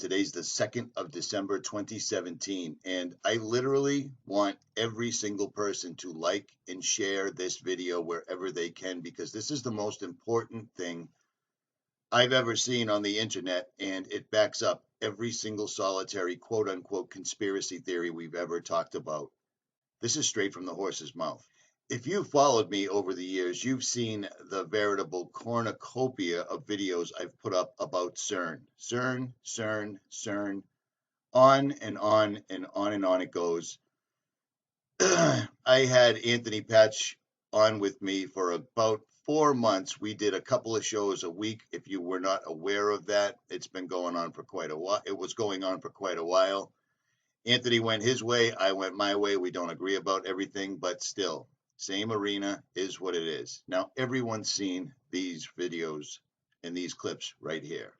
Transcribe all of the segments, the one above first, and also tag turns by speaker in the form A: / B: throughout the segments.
A: Today's the 2nd of December, 2017, and I literally want every single person to like and share this video wherever they can, because this is the most important thing I've ever seen on the internet, and it backs up every single solitary quote unquote conspiracy theory we've ever talked about. This is straight from the horse's mouth. If you've followed me over the years, you've seen the veritable cornucopia of videos I've put up about CERN. CERN, CERN, CERN, on and on and on and on it goes. I had Anthony Patch on with me for about 4 months. We did a couple of shows a week. If you were not aware of that, it's been going on for quite a while. It was going on for quite a while. Anthony went his way. I went my way. We don't agree about everything, but still, same arena is what it is. Now, everyone's seen these videos and these clips right here.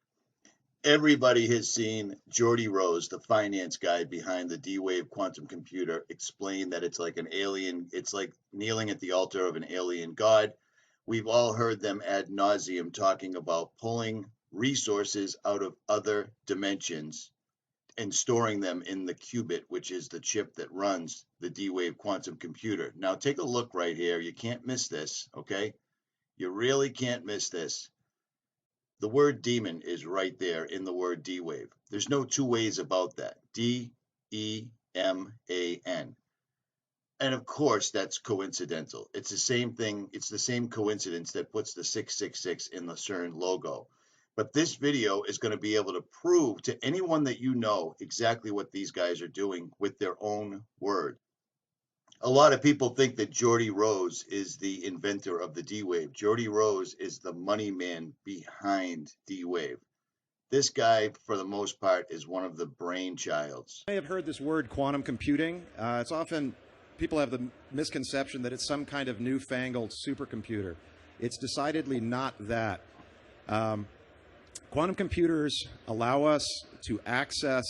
A: Everybody has seen Geordie Rose, the finance guy behind the D-Wave quantum computer, explain that it's like an alien, it's like kneeling at the altar of an alien god. We've all heard them ad nauseum talking about pulling resources out of other dimensions and storing them in the qubit, which is the chip that runs the D-Wave quantum computer. Now, take a look right here. You can't miss this, okay? You really can't miss this. The word demon is right there in the word D-Wave. There's no two ways about that. D-E-M-A-N. And of course, that's coincidental. It's the same thing. It's the same coincidence that puts the 666 in the CERN logo. But this video is going to be able to prove to anyone that you know exactly what these guys are doing with their own word. A lot of people think that Geordie Rose is the inventor of the D-Wave. Geordie Rose is the money man behind D-Wave. This guy, for the most part, is one of the brainchilds.
B: I have heard this word quantum computing. It's often, people have the misconception that it's some kind of newfangled supercomputer. It's decidedly not that. Quantum computers allow us to access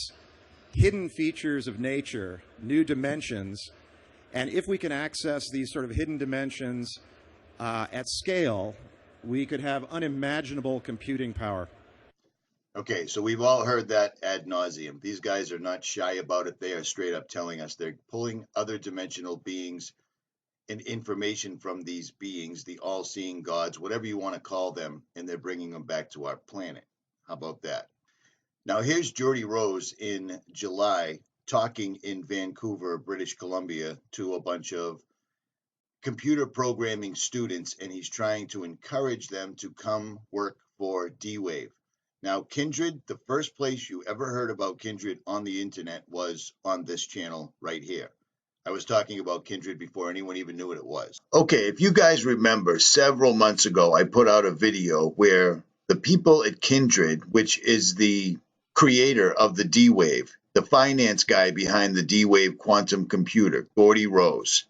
B: hidden features of nature, new dimensions, and if we can access these sort of hidden dimensions at scale, we could have unimaginable computing power.
A: Okay, so we've all heard that ad nauseum. These guys are not shy about it. They are straight up telling us they're pulling other dimensional beings and information from these beings, the all-seeing gods, whatever you want to call them, and they're bringing them back to our planet. How about that? Now, here's Geordie Rose in July talking in Vancouver, British Columbia, to a bunch of computer programming students, and he's trying to encourage them to come work for D-Wave. Now, Kindred, the first place you ever heard about Kindred on the internet was on this channel right here. I was talking about Kindred before anyone even knew what it was. Okay, if you guys remember, several months ago, I put out a video where the people at Kindred, which is the creator of the D-Wave, the finance guy behind the D-Wave quantum computer, Geordie Rose,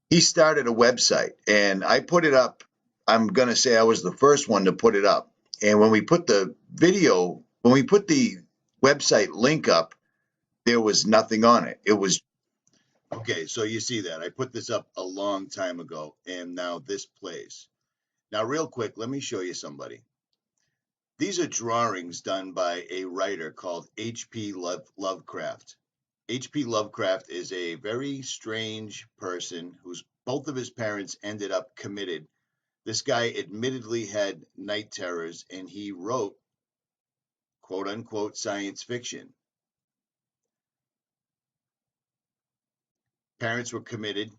A: he started a website, and I put it up. I'm going to say I was the first one to put it up. And when we put the video, when we put the website link up, there was nothing on it. It was, okay, so you see that. I put this up a long time ago, and now this plays. Now, real quick, let me show you somebody. These are drawings done by a writer called H.P. Lovecraft. H.P. Lovecraft is a very strange person whose both of his parents ended up committed. This guy admittedly had night terrors, and he wrote, quote unquote, science fiction. Parents were committed.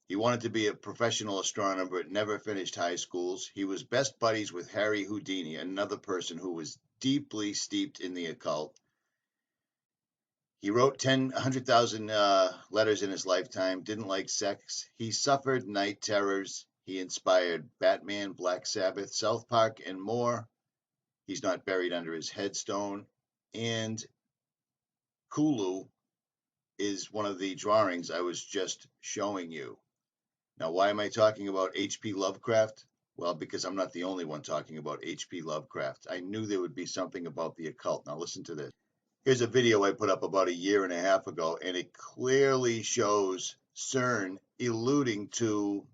A: He wanted to be a professional astronomer, but never finished high schools. He was best buddies with Harry Houdini, another person who was deeply steeped in the occult. He wrote 100,000 letters in his lifetime, didn't like sex. He suffered night terrors. He inspired Batman, Black Sabbath, South Park, and more. He's not buried under his headstone. And Kulu is one of the drawings I was just showing you. Now, why am I talking about H.P. Lovecraft? Well, because I'm not the only one talking about H.P. Lovecraft. I knew there would be something about the occult. Now, listen to this. Here's a video I put up about 1.5 years ago, and it clearly shows CERN alluding to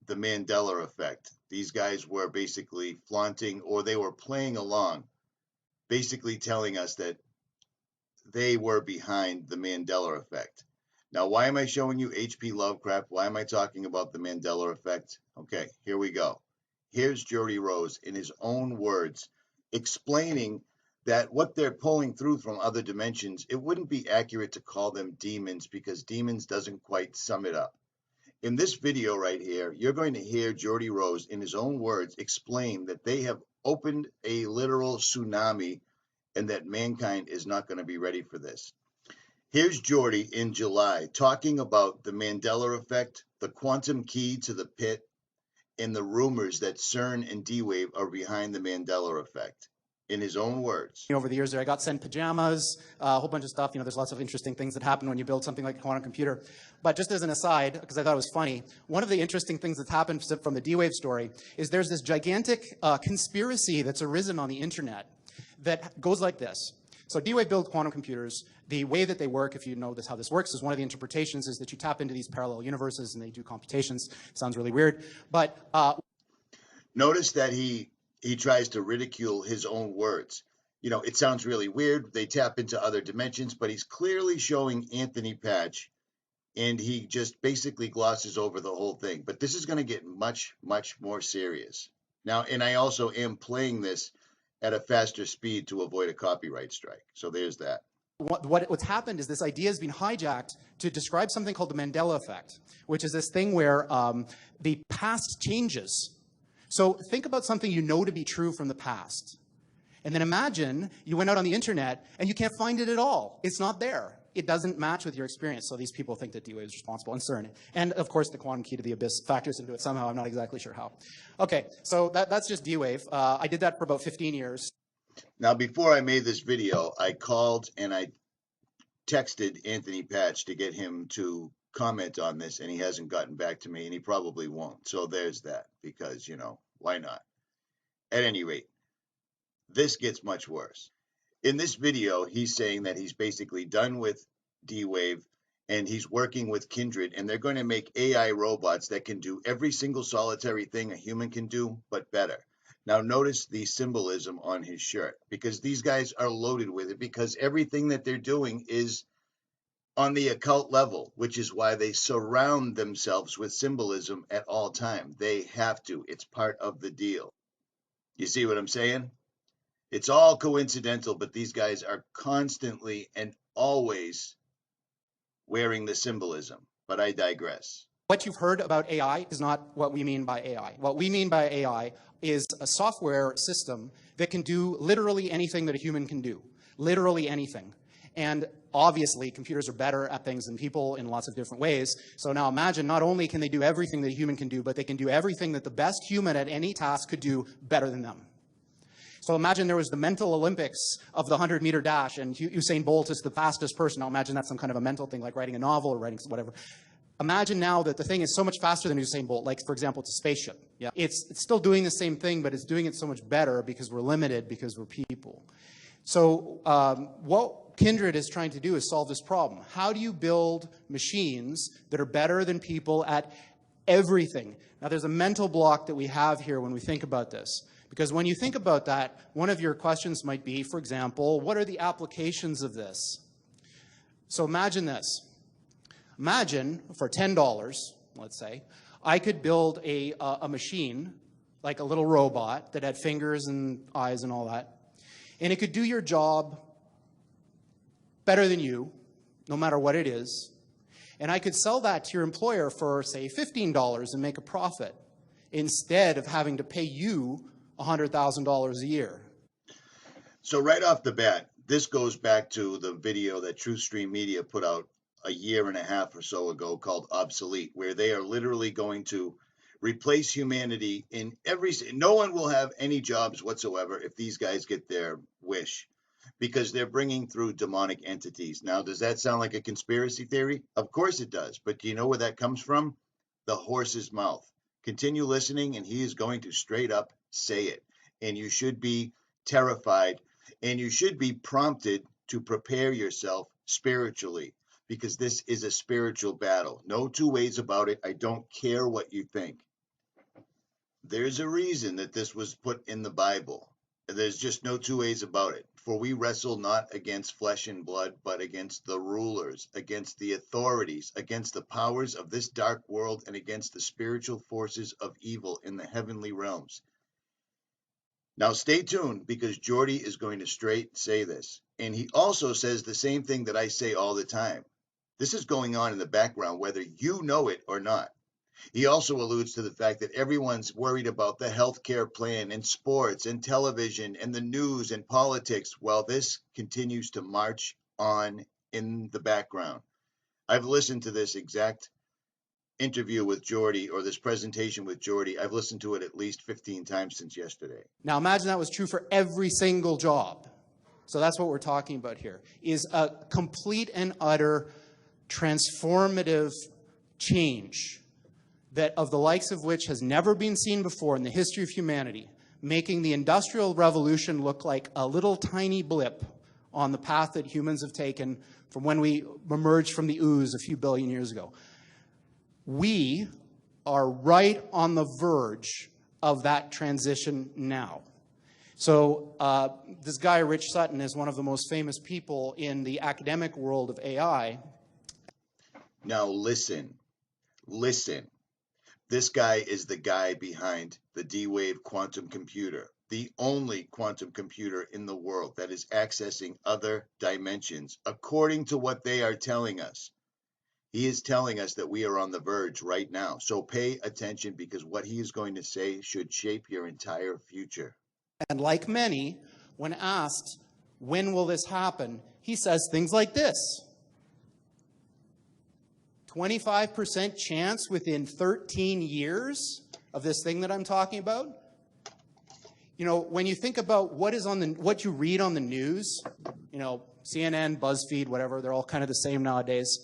A: the Mandela effect. These guys were basically flaunting, or they were playing along basically telling us that they were behind the Mandela effect. Now, why am I showing you H.P. Lovecraft? Why am I talking about the Mandela effect? Okay, here we go. Here's Geordie Rose in his own words explaining that what they're pulling through from other dimensions, it wouldn't be accurate to call them demons because demons doesn't quite sum it up. In this video right here, you're going to hear Geordie Rose in his own words explain that they have opened a literal tsunami and that mankind is not going to be ready for this. Here's Geordie in July talking about the Mandela effect, the quantum key to the pit, and the rumors that CERN and D-Wave are behind the Mandela effect. In his own words.
C: Over the years there, I got sent pajamas, a whole bunch of stuff. There's lots of interesting things that happen when you build something like a quantum computer. But just as an aside, because I thought it was funny, one of the interesting things that's happened from the D-Wave story is there's this gigantic conspiracy that's arisen on the internet that goes like this. So D-Wave build quantum computers. The way that they work, if you know how this works, is one of the interpretations is that you tap into these parallel universes and they do computations. Sounds really weird. But
A: notice that he tries to ridicule his own words. It sounds really weird. They tap into other dimensions, but he's clearly showing Anthony Patch, and he just basically glosses over the whole thing. But this is going to get much, much more serious. Now, and I also am playing this at a faster speed to avoid a copyright strike. So there's that.
C: What's happened is this idea has been hijacked to describe something called the Mandela effect, which is this thing where the past changes. So think about something you know to be true from the past. And then imagine you went out on the internet and you can't find it at all. It's not there. It doesn't match with your experience. So these people think that D-Wave is responsible, and CERN. And of course, the quantum key to the abyss factors into it somehow. I'm not exactly sure how. Okay, so that's just D-Wave. I did that for about 15 years.
A: Now, before I made this video, I called and I texted Anthony Patch to get him to comment on this, and he hasn't gotten back to me, and he probably won't. So there's that, because, why not? At any rate, this gets much worse. In this video, he's saying that he's basically done with D-Wave, and he's working with Kindred, and they're going to make AI robots that can do every single solitary thing a human can do, but better. Now, notice the symbolism on his shirt, because these guys are loaded with it, because everything that they're doing is on the occult level, which is why they surround themselves with symbolism at all time. They have to. It's part of the deal. You see what I'm saying? It's all coincidental, but these guys are constantly and always wearing the symbolism. But I digress.
C: What you've heard about AI is not what we mean by AI. What we mean by AI is a software system that can do literally anything that a human can do. Literally anything. And obviously, computers are better at things than people in lots of different ways. So now imagine, not only can they do everything that a human can do, but they can do everything that the best human at any task could do better than them. So imagine there was the mental Olympics of the 100-meter dash, and Usain Bolt is the fastest person. Now imagine that's some kind of a mental thing, like writing a novel or writing whatever. Imagine now that the thing is so much faster than Usain Bolt, like, for example, it's a spaceship. Yeah. It's still doing the same thing, but it's doing it so much better because we're limited, because we're people. So what Kindred is trying to do is solve this problem. How do you build machines that are better than people at everything? Now, there's a mental block that we have here when we think about this. Because when you think about that, one of your questions might be, for example, what are the applications of this? So imagine this. Imagine for $10, let's say, I could build a machine, like a little robot that had fingers and eyes and all that, and it could do your job better than you, no matter what it is, and I could sell that to your employer for, say, $15 and make a profit, instead of having to pay you $100,000 a year.
A: So right off the bat, this goes back to the video that TruthStream Media put out a year and a half or so ago called Obsolete, where they are literally going to replace humanity in no one will have any jobs whatsoever if these guys get their wish, because they're bringing through demonic entities. Now, does that sound like a conspiracy theory? Of course it does. But do you know where that comes from? The horse's mouth. Continue listening, and he is going to straight up say it. And you should be terrified, and you should be prompted to prepare yourself spiritually, because this is a spiritual battle. No two ways about it. I don't care what you think. There's a reason that this was put in the Bible. There's just no two ways about it. For we wrestle not against flesh and blood, but against the rulers, against the authorities, against the powers of this dark world, and against the spiritual forces of evil in the heavenly realms. Now stay tuned, because Geordie is going to straight say this. And he also says the same thing that I say all the time. This is going on in the background, whether you know it or not. He also alludes to the fact that everyone's worried about the healthcare plan and sports and television and the news and politics while this continues to march on in the background. I've listened to this exact interview with Geordie, or this presentation with Geordie. I've listened to it at least 15 times since yesterday.
C: Now imagine that was true for every single job. So that's what we're talking about here, is a complete and utter transformative change that of the likes of which has never been seen before in the history of humanity, making the Industrial Revolution look like a little tiny blip on the path that humans have taken from when we emerged from the ooze a few billion years ago. We are right on the verge of that transition now. So this guy, Rich Sutton, is one of the most famous people in the academic world of AI.
A: Now listen. This guy is the guy behind the D-Wave quantum computer, the only quantum computer in the world that is accessing other dimensions, according to what they are telling us. He is telling us that we are on the verge right now. So pay attention, because what he is going to say should shape your entire future.
C: And like many, when asked, when will this happen, he says things like this. 25% chance within 13 years of this thing that I'm talking about. You know, when you think about what you read on the news, you know, CNN, BuzzFeed, whatever, they're all kind of the same nowadays.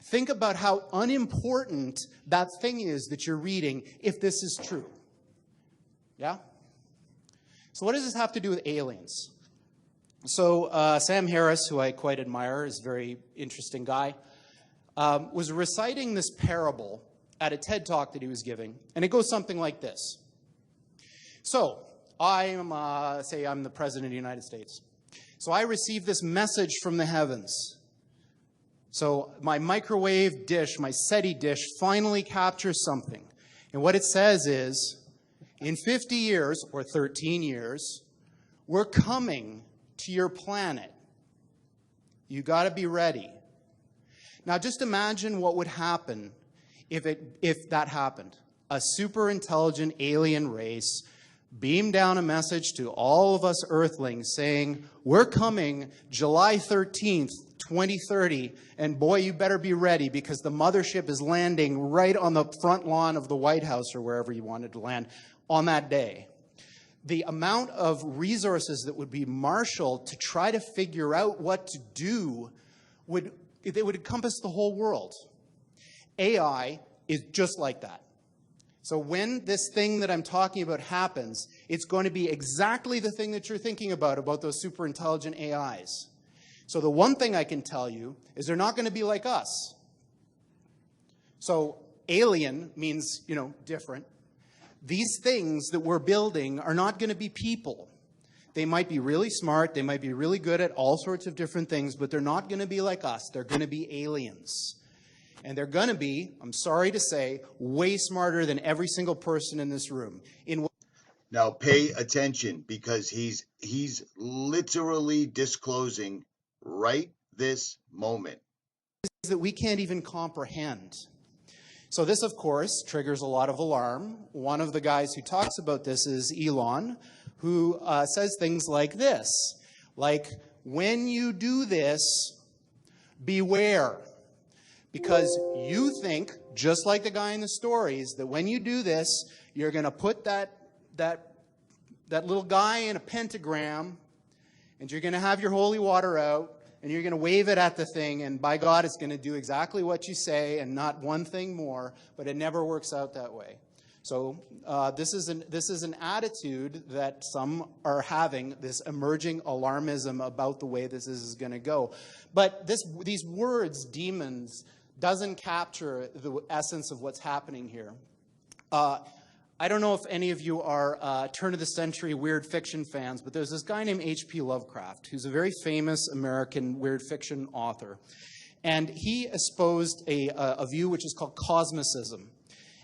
C: Think about how unimportant that thing is that you're reading if this is true. Yeah? So what does this have to do with aliens? So Sam Harris, who I quite admire, is a very interesting guy, was reciting this parable at a TED Talk that he was giving, and it goes something like this. So, say I'm the President of the United States. So I receive this message from the heavens. So my microwave dish, my SETI dish, finally captures something. And what it says is, in 50 years, or 13 years, we're coming to your planet. You got to be ready. Now, just imagine what would happen if that happened. A super intelligent alien race beamed down a message to all of us Earthlings saying, we're coming July 13th, 2030, and boy, you better be ready, because the mothership is landing right on the front lawn of the White House or wherever you wanted to land on that day. The amount of resources that would be marshaled to try to figure out what to do would encompass the whole world. AI is just like that. So when this thing that I'm talking about happens, it's going to be exactly the thing that you're thinking about those super intelligent AIs. So the one thing I can tell you is they're not going to be like us. So alien means, you know, different. These things that we're building are not going to be people. They might be really smart, they might be really good at all sorts of different things, but they're not going to be like us. They're going to be aliens. And they're going to be, I'm sorry to say, way smarter than every single person in this room.
A: Now pay attention, because he's literally disclosing right this moment
C: that we can't even comprehend. So this, of course, triggers a lot of alarm. One of the guys who talks about this is Elon, who says things like this, like, when you do this, beware. Because you think, just like the guy in the stories, that when you do this, you're going to put that little guy in a pentagram, and you're going to have your holy water out, and you're going to wave it at the thing, and by God, it's going to do exactly what you say and not one thing more, but it never works out that way. So this is an attitude that some are having, this emerging alarmism about the way this is going to go. But these words, demons, doesn't capture the essence of what's happening here. I don't know if any of you are turn-of-the-century weird fiction fans, but there's this guy named H.P. Lovecraft, who's a very famous American weird fiction author. And he espoused a view which is called cosmicism.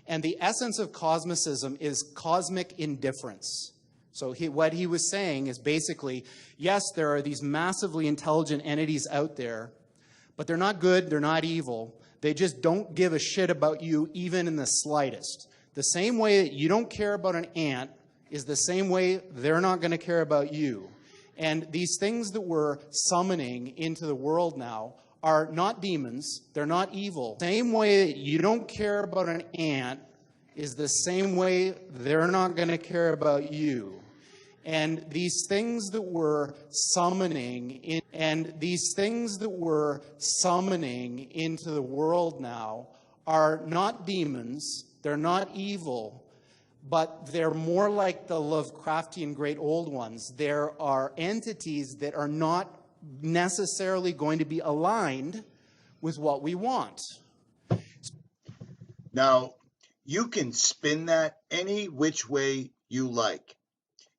C: And the essence of cosmicism is cosmic indifference. So what he was saying is basically, yes, there are these massively intelligent entities out there, but they're not good, they're not evil. They just don't give a shit about you even in the slightest. The same way that you don't care about an ant is the same way they're not going to care about you. And these things that we're summoning into the world now are not demons, they're not evil. The same way that you don't care about an ant is the same way they're not going to care about you. And these things that we're summoning into the world now are not demons, they're not evil, but they're more like the Lovecraftian great old ones. There are entities that are not necessarily going to be aligned with what we want.
A: Now, you can spin that any which way you like.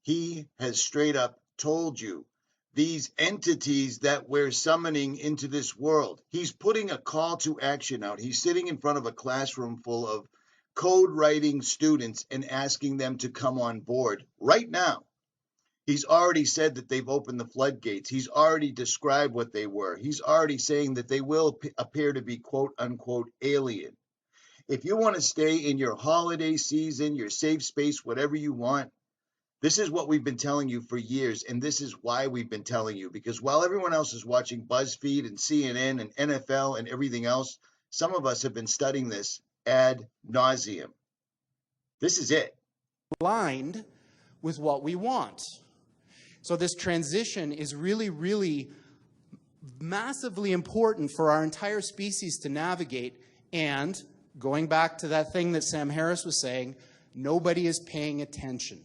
A: He has straight up told you these entities that we're summoning into this world. He's putting a call to action out. He's sitting in front of a classroom full of code writing students and asking them to come on board right now. He's already said that they've opened the floodgates. He's already described what they were. He's already saying that they will appear to be quote unquote alien. If you want to stay in your holiday season, your safe space, whatever you want, this is what we've been telling you for years, and this is why we've been telling you, because while everyone else is watching BuzzFeed and CNN and NFL and everything else, some of us have been studying this ad nauseum. This is it.
C: Aligned with what we want. So this transition is really, really massively important for our entire species to navigate. And going back to that thing that Sam Harris was saying, nobody is paying attention.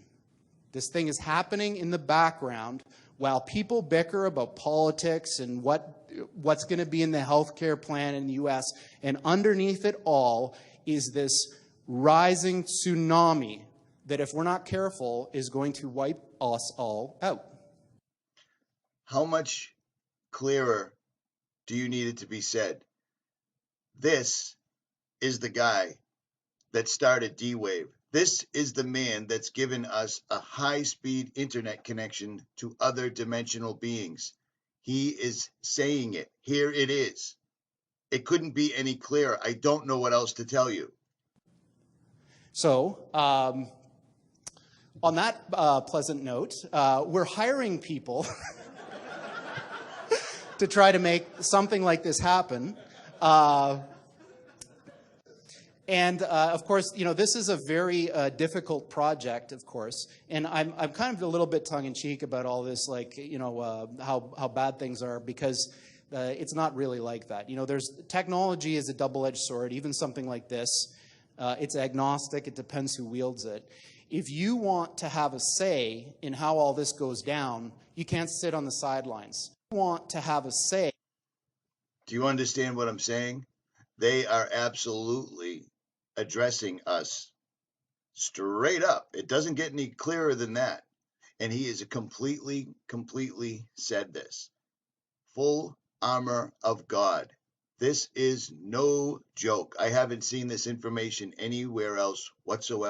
C: This thing is happening in the background while people bicker about politics and what's going to be in the healthcare plan in the U.S. And underneath it all is this rising tsunami that, if we're not careful, is going to wipe us all out.
A: How much clearer do you need it to be said? This is the guy that started D-Wave. This is the man that's given us a high-speed internet connection to other dimensional beings. He is saying it. Here it is. It couldn't be any clearer. I don't know what else to tell you.
C: So, on that pleasant note, we're hiring people to try to make something like this happen. Of course, you know, this is a very difficult project, of course, and I'm kind of a little bit tongue-in-cheek about all this, like, you know, how bad things are, because it's not really like that. You know, technology is a double-edged sword. Even something like this, it's agnostic. It depends who wields it. If you want to have a say in how all this goes down, you can't sit on the sidelines. You want to have a say.
A: Do you understand what I'm saying? They are absolutely addressing us straight up. It doesn't get any clearer than that. And he is completely said this. Full armor of God. This is no joke. I haven't seen this information anywhere else whatsoever.